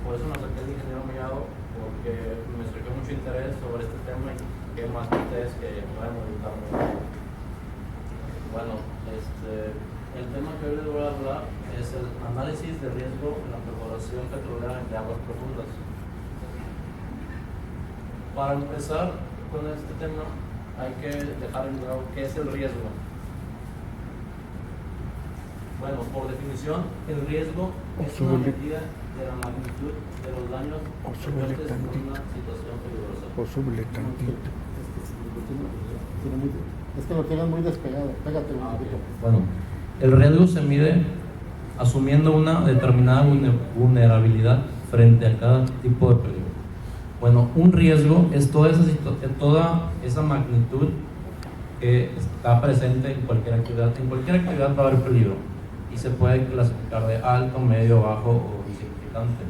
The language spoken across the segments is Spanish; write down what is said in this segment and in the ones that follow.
por eso me acerqué al ingeniero Mellado, porque me surgió mucho interés sobre este tema y qué más que ustedes que puedan ayudarme. Bueno, el tema que hoy les voy a hablar es el análisis de riesgo en la perforación petrolera de aguas profundas. Para empezar con este tema, hay que dejar en claro qué es el riesgo. Bueno, por definición, el riesgo es una medida de la magnitud de los daños ocurrentes en una situación peligrosa. O súbele tantito. Es que lo tienen muy despegado. Pégate un poquito. Bueno, el riesgo se mide asumiendo una determinada vulnerabilidad frente a cada tipo de peligro. Bueno, un riesgo es toda esa magnitud que está presente en cualquier actividad. En cualquier actividad va a haber peligro y se puede clasificar de alto, medio, bajo o insignificante.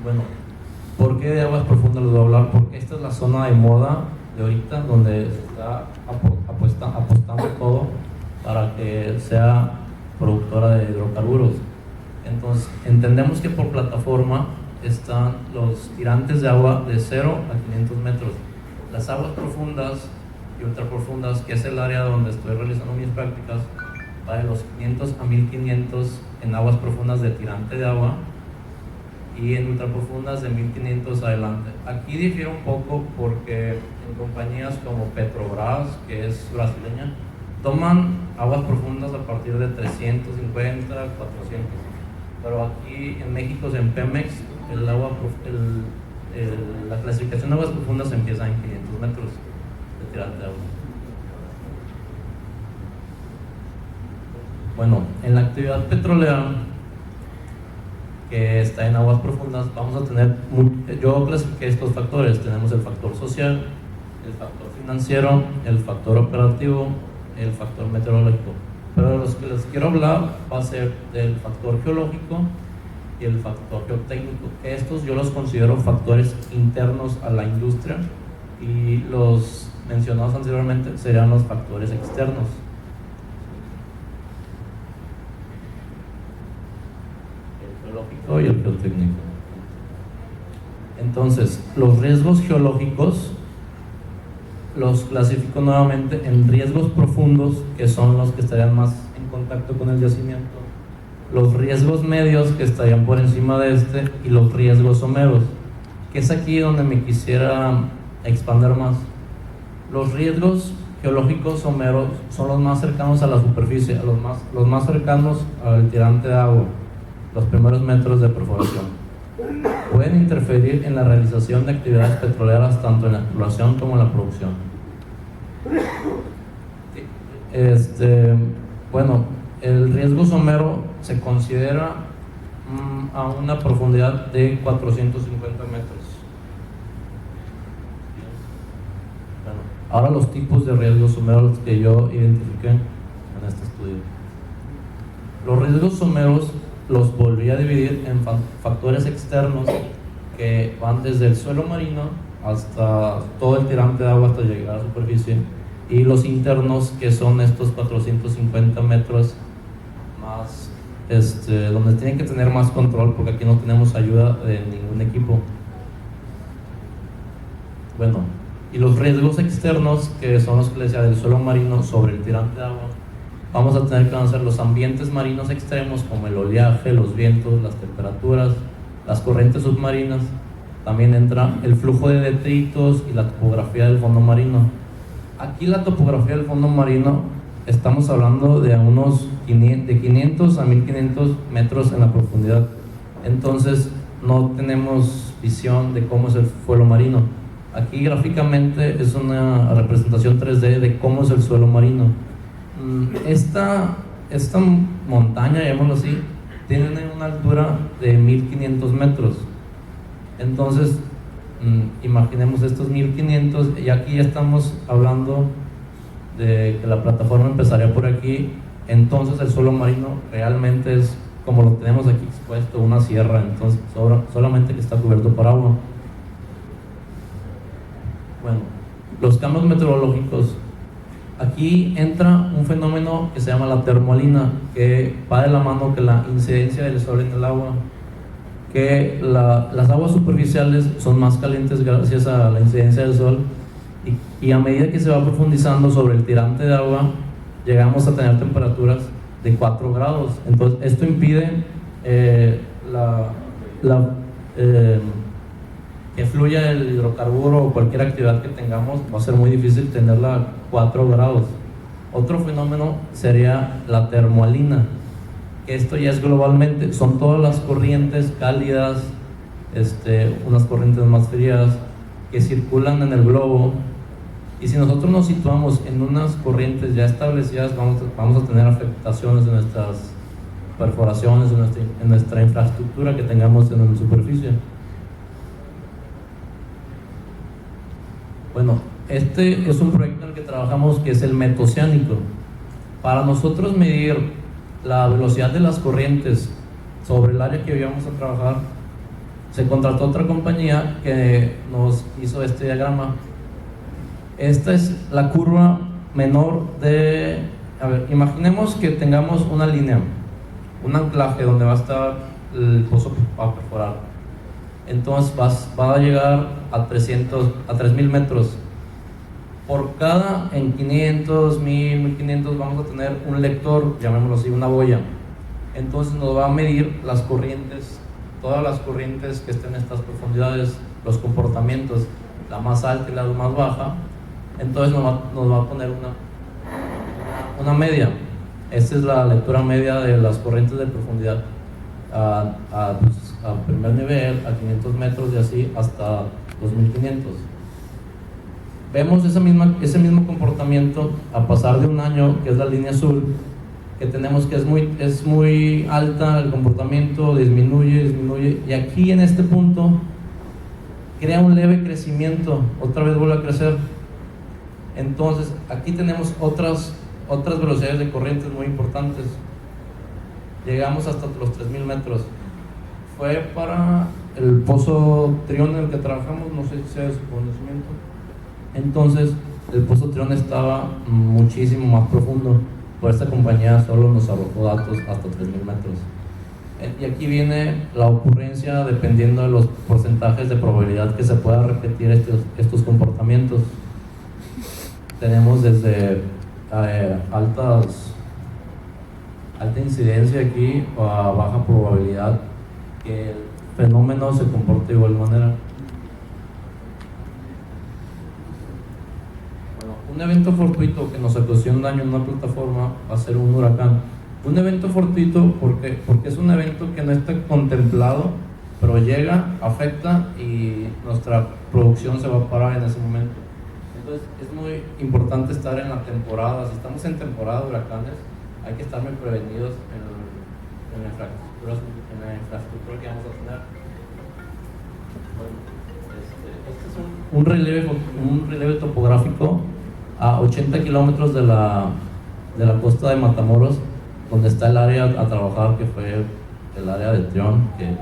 Bueno, ¿por qué de aguas profundas les voy a hablar? Porque esta es la zona de moda de ahorita, donde se está apostando todo para que sea productora de hidrocarburos. Entonces, entendemos que por plataforma están los tirantes de agua de 0 a 500 metros. Las aguas profundas y ultraprofundas, que es el área donde estoy realizando mis prácticas, va de los 500 a 1500 en aguas profundas de tirante de agua y en ultraprofundas de 1500 adelante. Aquí difiere un poco porque en compañías como Petrobras, que es brasileña, toman aguas profundas a partir de 350, 400. Pero aquí en México, en Pemex, la clasificación de aguas profundas empieza en 500 metros de tirante de agua. Bueno, en la actividad petrolera que está en aguas profundas, vamos a tener, yo clasifiqué estos factores. Tenemos el factor social, el factor financiero, el factor operativo, el factor meteorológico. Pero de los que les quiero hablar va a ser del factor geológico y el factor geotécnico, que estos yo los considero factores internos a la industria, y los mencionados anteriormente serían los factores externos. El geológico y el geotécnico. Entonces, los riesgos geológicos los clasifico nuevamente en riesgos profundos, que son los que estarían más en contacto con el yacimiento, los riesgos medios, que estarían por encima de y los riesgos someros, que es aquí donde me quisiera expandir más. Los riesgos geológicos someros son los más cercanos a la superficie, los más cercanos al tirante de agua, los primeros metros de perforación. Pueden interferir en la realización de actividades petroleras tanto en la exploración como en la producción. Bueno, el riesgo somero se considera a una profundidad de 450 metros. Bueno, ahora los tipos de riesgos someros que yo identifiqué en este estudio. Los riesgos someros los volví a dividir en factores externos, que van desde el suelo marino hasta todo el tirante de agua hasta llegar a la superficie, y los internos, que son estos 450 metros más, donde tienen que tener más control, porque aquí no tenemos ayuda de ningún equipo. Bueno, y los riesgos externos, que son los que les decía del suelo marino sobre el tirante de agua, vamos a tener que conocer los ambientes marinos extremos, como el oleaje, los vientos, las temperaturas, las corrientes submarinas. También entra el flujo de detritos y la topografía del fondo marino. Aquí la topografía del fondo marino, estamos hablando de unos 500 a 1500 metros en la profundidad. Entonces no tenemos visión de cómo es el suelo marino. Aquí gráficamente es una representación 3D de cómo es el suelo marino. Esta montaña, llamémoslo así, tiene una altura de 1500 metros. Entonces, imaginemos estos 1500, y aquí ya estamos hablando de que la plataforma empezaría por aquí. Entonces el suelo marino realmente es como lo tenemos aquí expuesto, una sierra, entonces solamente que está cubierto por agua. Bueno, los cambios meteorológicos. Aquí entra un fenómeno que se llama la termolina, que va de la mano que la incidencia del sol en el agua. que las aguas superficiales son más calientes gracias a la incidencia del sol, y a medida que se va profundizando sobre el tirante de agua, llegamos a tener temperaturas de 4 grados. Entonces esto impide que fluya el hidrocarburo o cualquier actividad que tengamos. Va a ser muy difícil tenerla a 4 grados. Otro fenómeno sería la termoalina. Esto ya es globalmente, son todas las corrientes cálidas, unas corrientes más frías que circulan en el globo, y si nosotros nos situamos en unas corrientes ya establecidas, vamos a tener afectaciones en nuestras perforaciones, en nuestra infraestructura que tengamos en la superficie. Bueno, este es un proyecto en el que trabajamos, que es el metoceánico. Para nosotros medir la velocidad de las corrientes sobre el área que íbamos a trabajar, se contrató otra compañía que nos hizo este diagrama. Esta es la curva menor de... A ver, imaginemos que tengamos una línea, un anclaje donde va a estar el pozo para perforar. Entonces va a llegar a 3000 metros. Por cada, en 500, 1000, 1500, vamos a tener un lector, llamémoslo así, una boya. Entonces nos va a medir las corrientes, todas las corrientes que estén en estas profundidades, los comportamientos, la más alta y la más baja. Entonces nos va a poner una media. Esta es la lectura media de las corrientes de profundidad a primer nivel, a 500 metros y así hasta 2500. Vemos ese mismo comportamiento a pasar de un año, que es la línea azul, que tenemos que es muy alta el comportamiento, disminuye, y aquí en este punto crea un leve crecimiento, otra vez vuelve a crecer. Entonces aquí tenemos otras velocidades de corrientes muy importantes. Llegamos hasta los 3000 metros. Fue para el pozo Trión en el que trabajamos, no sé si sea de su conocimiento. Entonces el pozo Trión estaba muchísimo más profundo. Por esta compañía solo nos arrojó datos hasta 3000 metros. Y aquí viene la ocurrencia dependiendo de los porcentajes de probabilidad que se pueda repetir estos comportamientos. Tenemos desde alta incidencia aquí a baja probabilidad que el fenómeno se comporte de igual manera. Bueno, un evento fortuito que nos ocasiona un daño en una plataforma va a ser un huracán. Un evento fortuito porque es un evento que no está contemplado, pero llega, afecta y nuestra producción se va a parar en ese momento. Entonces es muy importante estar en la temporada. Si estamos en temporada de huracanes, hay que estar muy prevenidos en la infraestructura que vamos a tener. Bueno, este es un relieve topográfico a 80 kilómetros de la costa de Matamoros, donde está el área a trabajar, que fue el área de Trión, que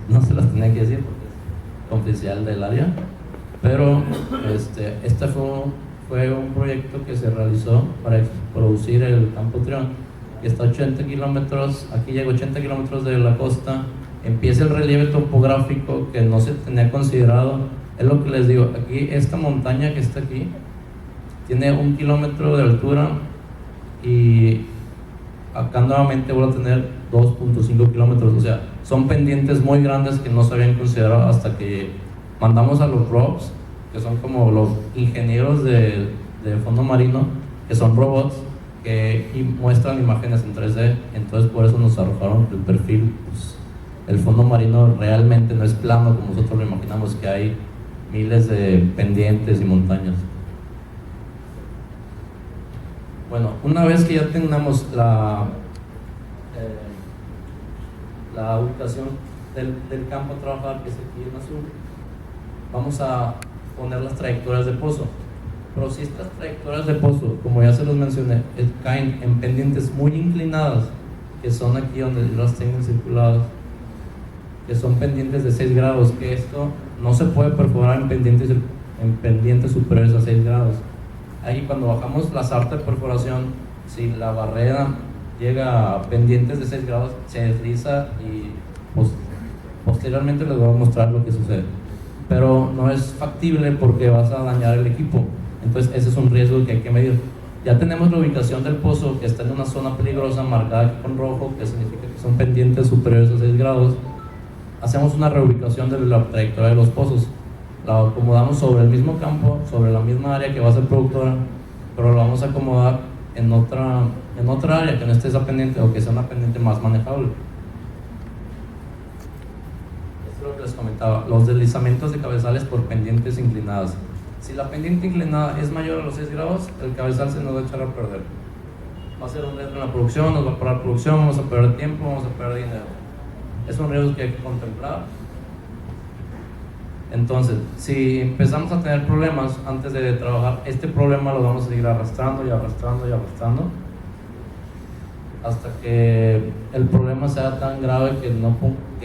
no se las tenía que decir porque es confidencial del área, pero este fue un proyecto que se realizó para producir el campo Trión, que está a 80 kilómetros, aquí llega a 80 kilómetros de la costa. Empieza el relieve topográfico que no se tenía considerado. Es lo que les digo, aquí esta montaña que está aquí tiene 1 kilómetro de altura, y acá nuevamente voy a tener 2.5 kilómetros. O sea, son pendientes muy grandes que no se habían considerado hasta que mandamos a los ROVs, que son como los ingenieros de fondo marino, que son robots que muestran imágenes en 3D. Entonces por eso nos arrojaron el perfil. Pues, el fondo marino realmente no es plano como nosotros lo imaginamos, que hay miles de pendientes y montañas. Bueno, una vez que ya tengamos la ubicación del campo a trabajar, que es aquí en azul, vamos a poner las trayectorias de pozo. Pero si estas trayectorias de pozo, como ya se los mencioné, caen en pendientes muy inclinadas, que son aquí donde las tengo circuladas, que son pendientes de 6 grados, que esto no se puede perforar en pendientes superiores a 6 grados. Ahí cuando bajamos la sarta de perforación, si la barrera llega a pendientes de 6 grados, se desliza y pues, Posteriormente les voy a mostrar lo que sucede, pero no es factible porque vas a dañar el equipo. Entonces ese es un riesgo que hay que medir. Ya tenemos la ubicación del pozo, que está en una zona peligrosa marcada aquí con rojo, que significa que son pendientes superiores a 6 grados. Hacemos una reubicación de la trayectoria de los pozos, la acomodamos sobre el mismo campo, sobre la misma área que va a ser productora, pero lo vamos a acomodar en otra área que no esté esa pendiente, o que sea una pendiente más manejable. Esto es lo que les comentaba, los deslizamientos de cabezales por pendientes inclinadas. Si la pendiente inclinada es mayor a los 6 grados, el cabezal se nos va a echar a perder. Va a ser un riesgo en la producción, nos va a parar producción, vamos a perder tiempo, vamos a perder dinero. Es un riesgo que hay que contemplar. Entonces, si empezamos a tener problemas antes de trabajar, este problema lo vamos a seguir arrastrando y arrastrando y arrastrando hasta que el problema sea tan grave que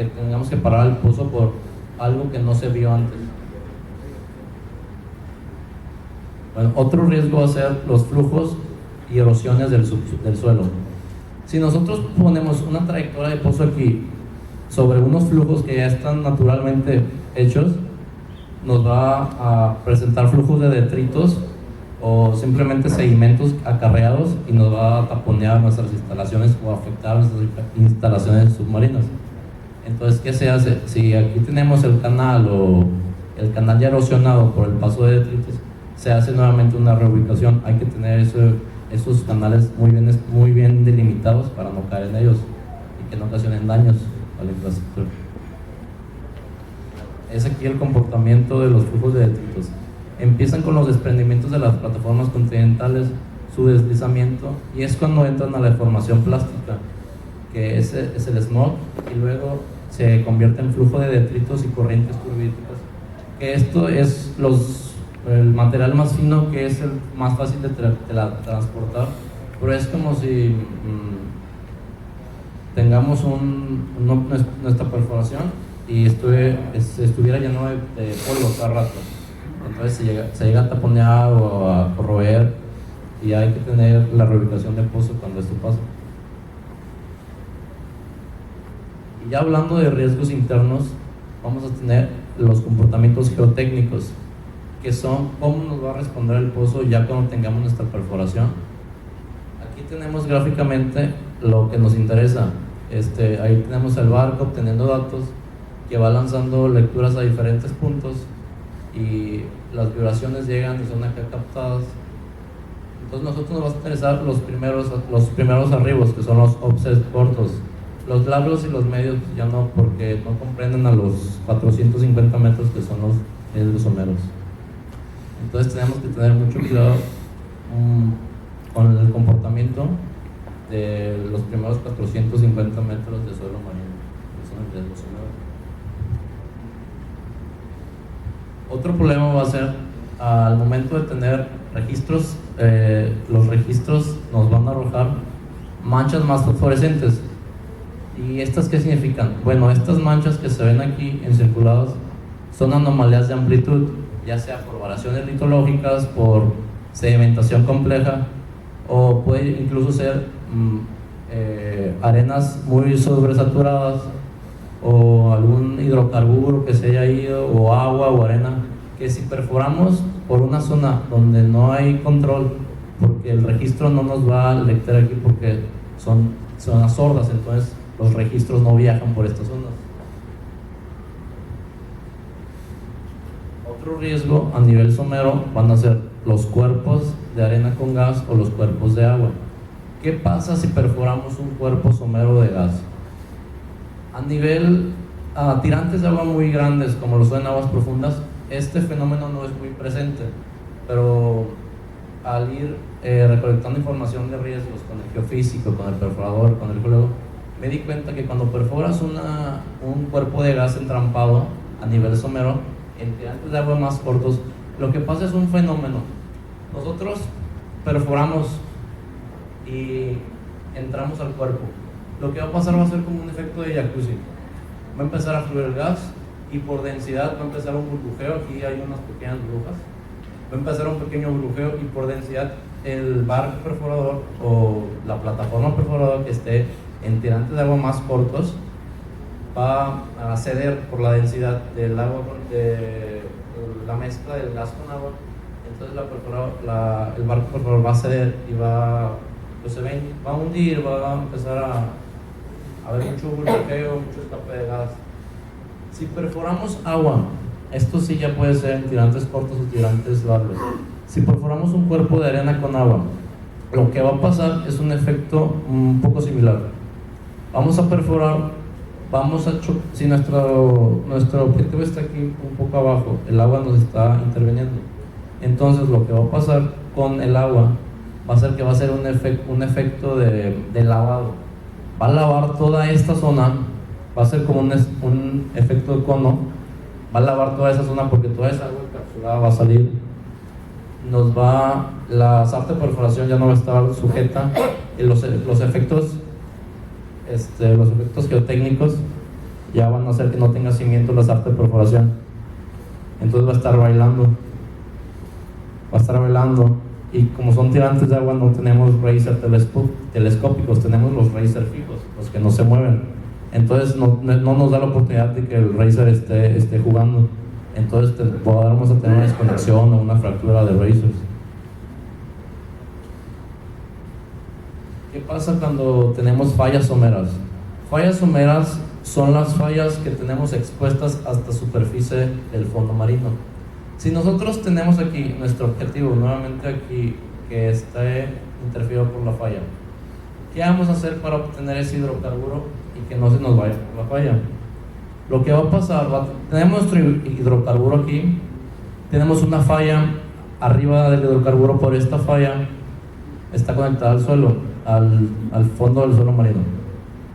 tengamos que parar el pozo por algo que no se vio antes. Bueno, otro riesgo va a ser los flujos y erosiones del suelo. Si nosotros ponemos una trayectoria de pozo aquí sobre unos flujos que ya están naturalmente hechos, nos va a presentar flujos de detritos o simplemente sedimentos acarreados y nos va a taponear nuestras instalaciones o afectar nuestras instalaciones submarinas. Entonces, ¿qué se hace? Si aquí tenemos el canal o el canal ya erosionado por el paso de detritos, se hace nuevamente una reubicación. Hay que tener esos canales muy bien delimitados para no caer en ellos y que no ocasionen daños a la infraestructura. Es aquí el comportamiento de los flujos de detritos. Empiezan con los desprendimientos de las plataformas continentales, su deslizamiento, y es cuando entran a la deformación plástica, que es el smog, y luego se convierte en flujo de detritos y corrientes turbíticas, que esto es el material más fino, que es el más fácil de transportar, pero es como si tengamos nuestra perforación y estuviera lleno de polvo cada rato. Entonces se llega a taponear o a corroer, y hay que tener la reubicación de pozo cuando esto pasa. Y ya hablando de riesgos internos, vamos a tener los comportamientos geotécnicos, que son cómo nos va a responder el pozo ya cuando tengamos nuestra perforación. Aquí tenemos gráficamente lo que nos interesa. Ahí tenemos el barco obteniendo datos, que va lanzando lecturas a diferentes puntos, y las vibraciones llegan y son acá captadas. Entonces nosotros nos va a interesar los primeros arribos, que son los offsets cortos. Los largos y los medios ya no, porque no comprenden a los 450 metros que son los someros. Entonces tenemos que tener mucho cuidado con el comportamiento de los primeros 450 metros de suelo marino, que son el riesgo somero. Otro problema va a ser al momento de tener registros, los registros nos van a arrojar manchas más fosforescentes. ¿Y estas qué significan? Bueno, estas manchas que se ven aquí encirculadas son anomalías de amplitud, ya sea por variaciones litológicas, por sedimentación compleja, o puede incluso ser arenas muy sobresaturadas, o algún hidrocarburo que se haya ido, o agua o arena, que si perforamos por una zona donde no hay control, porque el registro no nos va a detectar aquí porque son zonas sordas, entonces los registros no viajan por estas zonas. Otro riesgo a nivel somero van a ser los cuerpos de arena con gas o los cuerpos de agua. ¿Qué pasa si perforamos un cuerpo somero de gas? A nivel tirantes de agua muy grandes, como lo son en aguas profundas, este fenómeno no es muy presente, pero al ir recolectando información de riesgos con el geofísico, con el perforador, con el geólogo, me di cuenta que cuando perforas un cuerpo de gas entrampado a nivel somero, en tirantes de agua más cortos, lo que pasa es un fenómeno. Nosotros perforamos y entramos al cuerpo. Lo que va a pasar va a ser como un efecto de jacuzzi. Va a empezar a fluir el gas y por densidad va a empezar un burbujeo. Aquí hay unas pequeñas burbujas. Va a empezar un pequeño burbujeo y por densidad el barco perforador o la plataforma perforadora que esté en tirantes de agua más cortos va a ceder por la densidad del agua, de la mezcla del gas con agua. Entonces el barco perforador va a ceder y pues va a hundir, va a empezar a haber mucho burbujeo, mucho escape de gas. Si perforamos agua, esto sí ya puede ser en tirantes cortos o tirantes largos. Si perforamos un cuerpo de arena con agua, lo que va a pasar es un efecto un poco similar. Vamos a perforar, si nuestro objetivo está aquí un poco abajo, el agua nos está interviniendo. Entonces lo que va a pasar con el agua va a ser que va a ser un efecto de lavado. Va a lavar toda esta zona, va a ser como un efecto de cono, va a lavar toda esa zona porque toda esa agua encapsulada va a salir. La sarta de perforación ya no va a estar sujeta y los efectos geotécnicos ya van a hacer que no tenga cimiento la sarta de perforación. Entonces va a estar bailando, y como son tirantes de agua no tenemos racer telescópicos, tenemos los racer fijos, los que no se mueven. Entonces no nos da la oportunidad de que el racer esté jugando. Entonces vamos a tener una desconexión o una fractura de racers. ¿Qué pasa cuando tenemos fallas someras? Fallas someras son las fallas que tenemos expuestas hasta superficie del fondo marino. Si nosotros tenemos aquí nuestro objetivo, nuevamente aquí, que esté interferido por la falla, ¿qué vamos a hacer para obtener ese hidrocarburo y que no se nos vaya por la falla? Lo que va a pasar, tenemos nuestro hidrocarburo aquí, tenemos una falla arriba del hidrocarburo. Por esta falla está conectada al suelo, al fondo del suelo marino.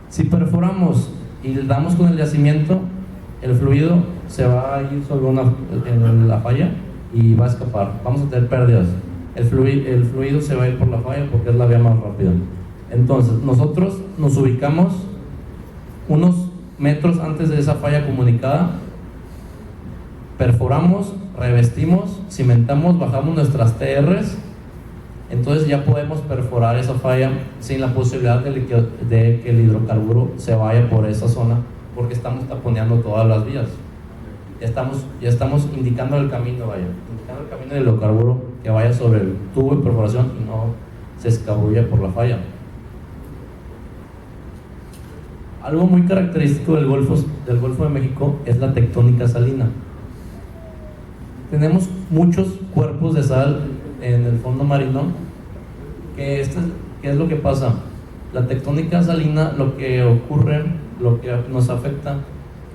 Si perforamos y le damos con el yacimiento, el fluido se va a ir sobre en la falla y va a escapar. Vamos a tener pérdidas. El fluido se va a ir por la falla porque es la vía más rápida. Entonces nosotros nos ubicamos unos metros antes de esa falla comunicada, perforamos, revestimos, cimentamos, bajamos nuestras TRs. Entonces ya podemos perforar esa falla sin la posibilidad de que el hidrocarburo se vaya por esa zona, porque estamos taponeando todas las vías. Ya estamos indicando el camino, indicando el camino del hidrocarburo que vaya sobre el tubo de perforación y no se escabulle por la falla. Algo muy característico del Golfo de México es la tectónica salina. Tenemos muchos cuerpos de sal en el fondo marino. ¿Qué es lo que pasa? La tectónica salina, lo que ocurre, lo que nos afecta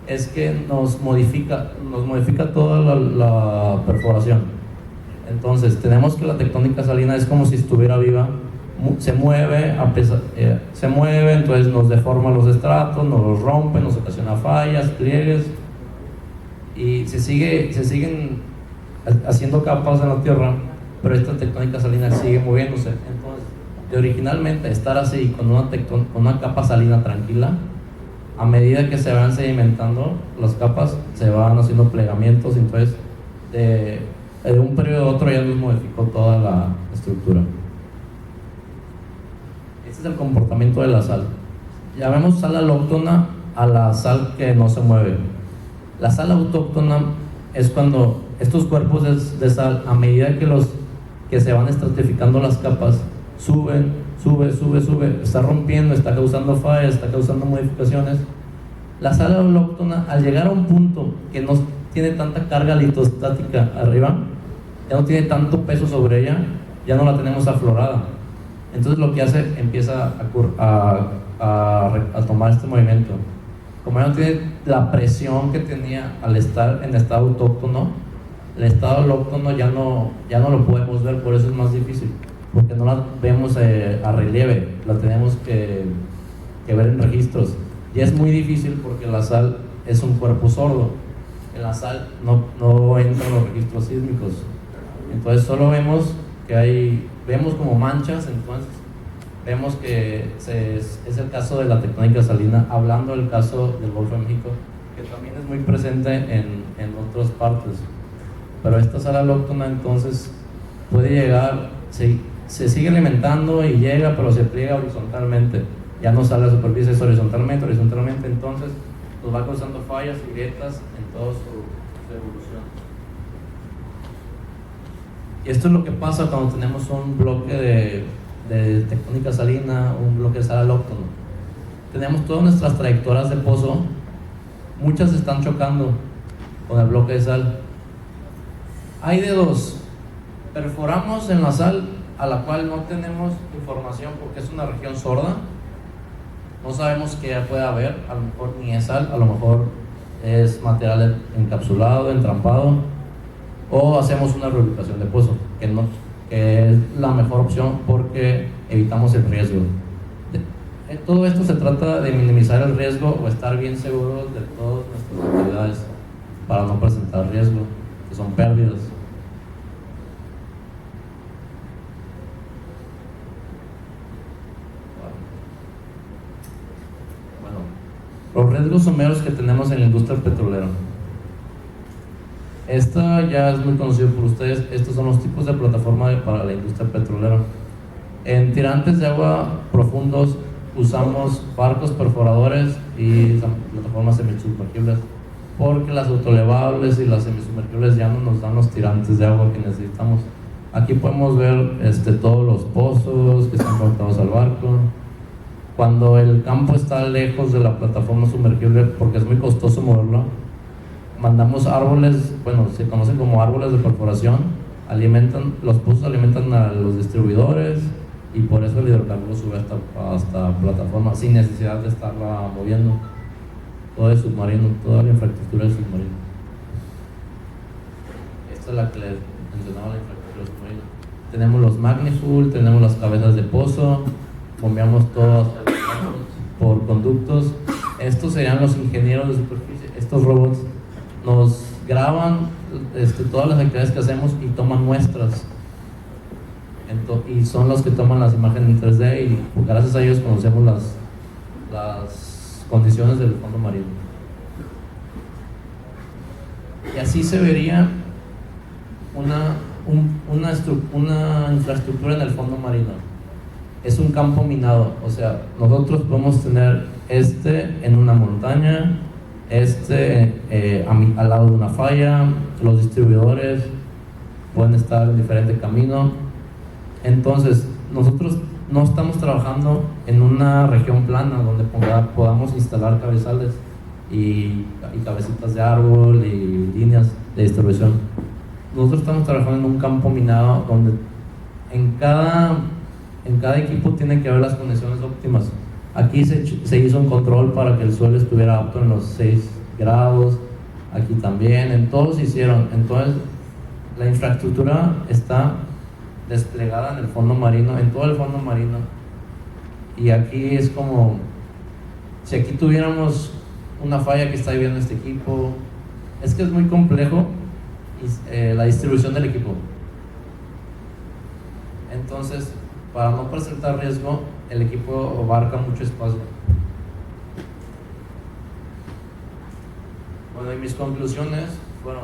es que nos modifica toda la perforación. Entonces tenemos que la tectónica salina es como si estuviera viva, se mueve, entonces nos deforma los estratos, nos los rompe, nos ocasiona fallas, pliegues, y se siguen haciendo capas en la tierra, pero esta tectónica salina sigue moviéndose. Entonces, de originalmente estar así con una capa salina tranquila, a medida que se van sedimentando las capas, se van haciendo plegamientos, entonces de un periodo a otro ya nos modificó toda la estructura. Este es el comportamiento de la sal. Llamemos sal alóctona a la sal que no se mueve. La sal autóctona es cuando estos cuerpos de sal, a medida que se van estratificando las capas, sube, está rompiendo, está causando fallas, está causando modificaciones. La sal alóctona, al llegar a un punto que no tiene tanta carga litostática arriba, ya no tiene tanto peso sobre ella, ya no la tenemos aflorada. Entonces lo que hace, empieza a tomar este movimiento. Como ya no tiene la presión que tenía al estar en estado autóctono, el estado alóctono ya no lo podemos ver, por eso es más difícil, porque no la vemos a relieve, la tenemos que ver en registros. Y es muy difícil porque la sal es un cuerpo sordo. En la sal no entran los registros sísmicos. Entonces solo vemos como manchas. Entonces vemos que es el caso de la tectónica salina, hablando del caso del Golfo de México, que también es muy presente en otras partes. Pero esta sal alóctona entonces puede llegar, se sigue alimentando y llega, pero se pliega horizontalmente. Ya no sale a la superficie, es horizontalmente. Entonces nos va causando fallas y grietas en toda su evolución. Y esto es lo que pasa cuando tenemos un bloque de tectónica salina, un bloque de sal alóctono. Tenemos todas nuestras trayectorias de pozo, muchas están chocando con el bloque de sal. Hay de dos: perforamos en la sal a la cual no tenemos información porque es una región sorda, no sabemos qué puede haber, a lo mejor ni es sal, a lo mejor es material encapsulado, entrampado, o hacemos una reubicación de pozo, que es la mejor opción porque evitamos el riesgo. Todo esto se trata de minimizar el riesgo o estar bien seguros de todas nuestras actividades para no presentar riesgo, que son pérdidas. Los riesgos someros que tenemos en la industria petrolera. Esta ya es muy conocido por ustedes. Estos son los tipos de plataforma para la industria petrolera. En tirantes de agua profundos usamos barcos perforadores y plataformas semisumergibles, porque las autoelevables y las semisumergibles ya no nos dan los tirantes de agua que necesitamos. Aquí podemos ver todos los pozos que están conectados al barco. Cuando el campo está lejos de la plataforma sumergible, porque es muy costoso moverlo, mandamos árboles, bueno, se conocen como árboles de perforación, los pozos alimentan a los distribuidores y por eso el hidrocarburo sube hasta plataforma sin necesidad de estarla moviendo. Todo es submarino, toda la infraestructura es submarina. Esta es la que les mencionaba, la infraestructura submarina. Tenemos los Magnifuel, tenemos las cabezas de pozo, bombeamos todo por conductos. Estos serían los ingenieros de superficie. Estos robots nos graban todas las actividades que hacemos y toman muestras. Y son los que toman las imágenes en 3D y gracias a ellos conocemos las condiciones del fondo marino. Y así se vería una infraestructura en el fondo marino. Es un campo minado, o sea, nosotros podemos tener en una montaña, al lado de una falla, los distribuidores pueden estar en diferente camino. Entonces, nosotros no estamos trabajando en una región plana donde podamos instalar cabezales y cabecitas de árbol y líneas de distribución. Nosotros estamos trabajando en un campo minado donde en cada equipo tiene que haber las condiciones óptimas. Aquí se hizo un control para que el suelo estuviera apto en los 6 grados, aquí también, en todos se hicieron. Entonces la infraestructura está desplegada en el fondo marino, en todo el fondo marino. Y aquí es como si aquí tuviéramos una falla que está viviendo este equipo. Es que es muy complejo la distribución del equipo. Entonces, para no presentar riesgo, el equipo abarca mucho espacio. Bueno, y mis conclusiones fueron: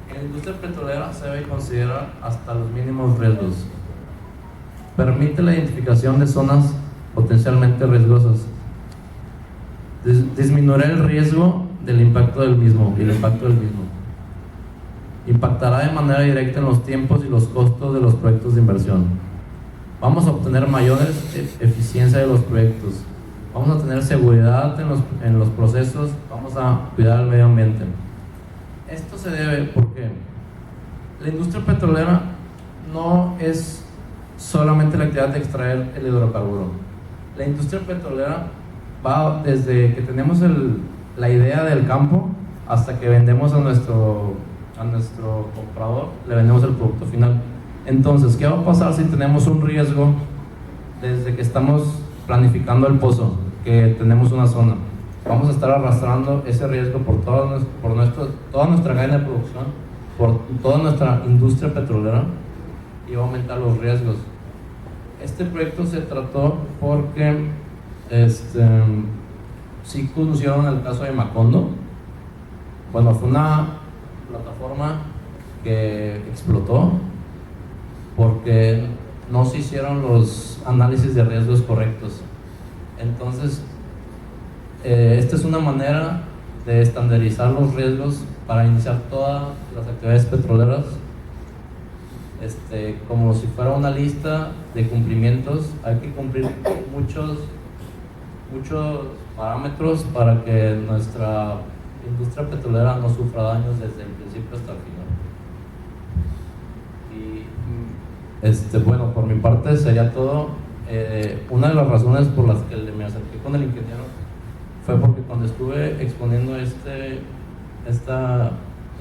en la industria petrolera se debe considerar hasta los mínimos riesgos. Permite la identificación de zonas potencialmente riesgosas. Disminuirá el riesgo del impacto del mismo y el impacto del mismo. Impactará de manera directa en los tiempos y los costos de los proyectos de inversión. Vamos a obtener mayores eficiencia de los proyectos. Vamos a tener seguridad en los procesos. Vamos a cuidar el medio ambiente. Esto se debe porque la industria petrolera no es solamente la actividad de extraer el hidrocarburo. La industria petrolera va desde que tenemos la idea del campo hasta que vendemos a nuestro comprador, le vendemos el producto final. Entonces, ¿qué va a pasar si tenemos un riesgo desde que estamos planificando el pozo, que tenemos una zona? Vamos a estar arrastrando ese riesgo por toda nuestra cadena de producción, por toda nuestra industria petrolera, y va a aumentar los riesgos. Este proyecto se trató porque sí conocieron el caso de Macondo. Bueno, fue una plataforma que explotó porque no se hicieron los análisis de riesgos correctos. Entonces, Esta es una manera de estandarizar los riesgos para iniciar todas las actividades petroleras, como si fuera una lista de cumplimientos. Hay que cumplir muchos parámetros para que nuestra industria petrolera no sufra daños desde el principio hasta el final. Y bueno, por mi parte sería todo. Una de las razones por las que me acerqué con el ingeniero fue porque cuando estuve exponiendo esta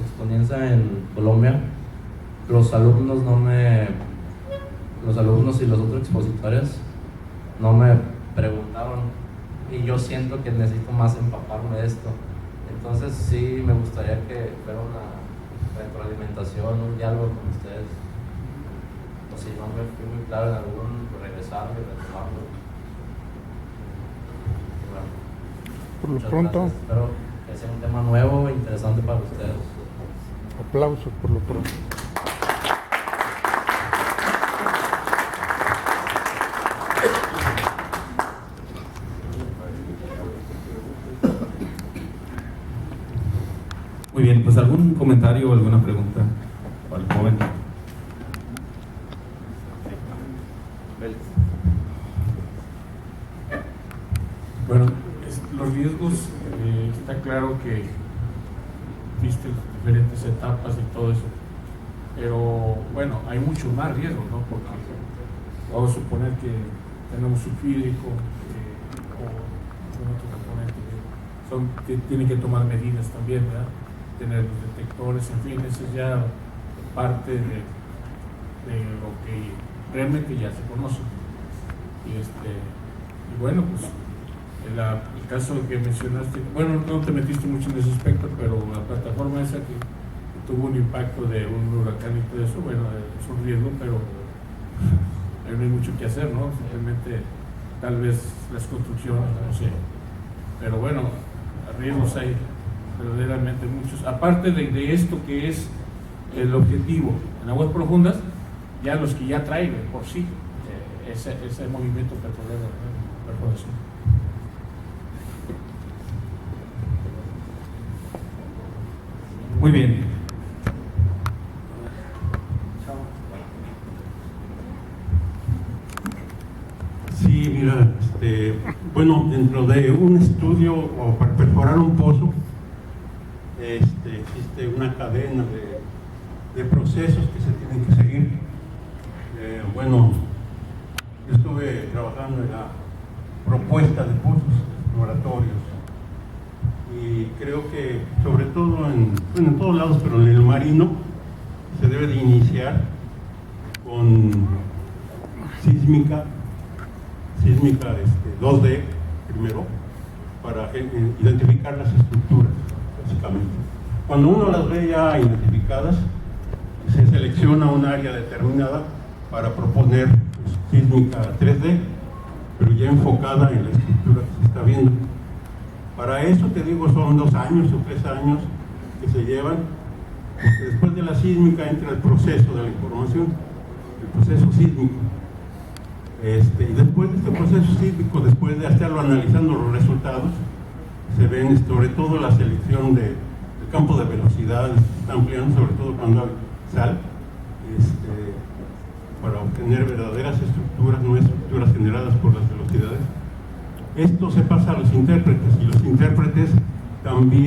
experiencia en Colombia, los alumnos y los otros expositores no me preguntaron, y yo siento que necesito más empaparme de esto. Entonces sí me gustaría que fuera una retroalimentación, un diálogo con ustedes, o si no me fui muy claro en algún, regresar y retomarlo. Por lo Muchas pronto, gracias. Espero que sea un tema nuevo e interesante para ustedes. aplausos por lo pronto. Muy bien, pues algún comentario o alguna pregunta para el joven. Bueno, los riesgos, está claro que viste diferentes etapas y todo eso, pero bueno, hay mucho más riesgos, ¿no? Porque vamos a suponer que tenemos sulfídrico o algún otro componente que tienen que tomar medidas también, ¿verdad? Tener los detectores, en fin, eso es ya parte de lo que realmente ya se conoce. Y bueno, pues el caso que mencionaste, bueno, no te metiste mucho en ese aspecto, pero la plataforma esa que tuvo un impacto de un huracán y todo eso, bueno, es un riesgo, pero ahí no hay mucho que hacer, ¿no? Simplemente tal vez las construcciones, no sé, pero bueno, riesgos hay verdaderamente muchos. Aparte de esto que es el objetivo en aguas profundas, ya los que ya traen por sí ese movimiento petrolero, perforación. Muy bien. Sí, mira, bueno, dentro de un estudio o para perforar un pozo, existe una cadena de procesos que se tienen que seguir. Bueno, yo estuve trabajando en la propuesta de pozos exploratorios y creo que sobre todo en todos lados, pero en el marino se debe de iniciar con sísmica 2D primero, para identificar las estructuras, básicamente. Cuando uno las ve ya identificadas, se selecciona un área determinada para proponer sísmica 3D, pero ya enfocada en la estructura que se está viendo. Para eso, te digo, son 2 años o 3 años que se llevan, porque después de la sísmica entra el proceso de la información, el proceso sísmico. Y después de este proceso sísmico, después de estarlo analizando los resultados, se ven sobre todo la selección del campo de velocidad, se está ampliando sobre todo cuando hay sal, para obtener verdaderas estructuras, no estructuras generadas por las velocidades. Esto se pasa a los intérpretes, y los intérpretes también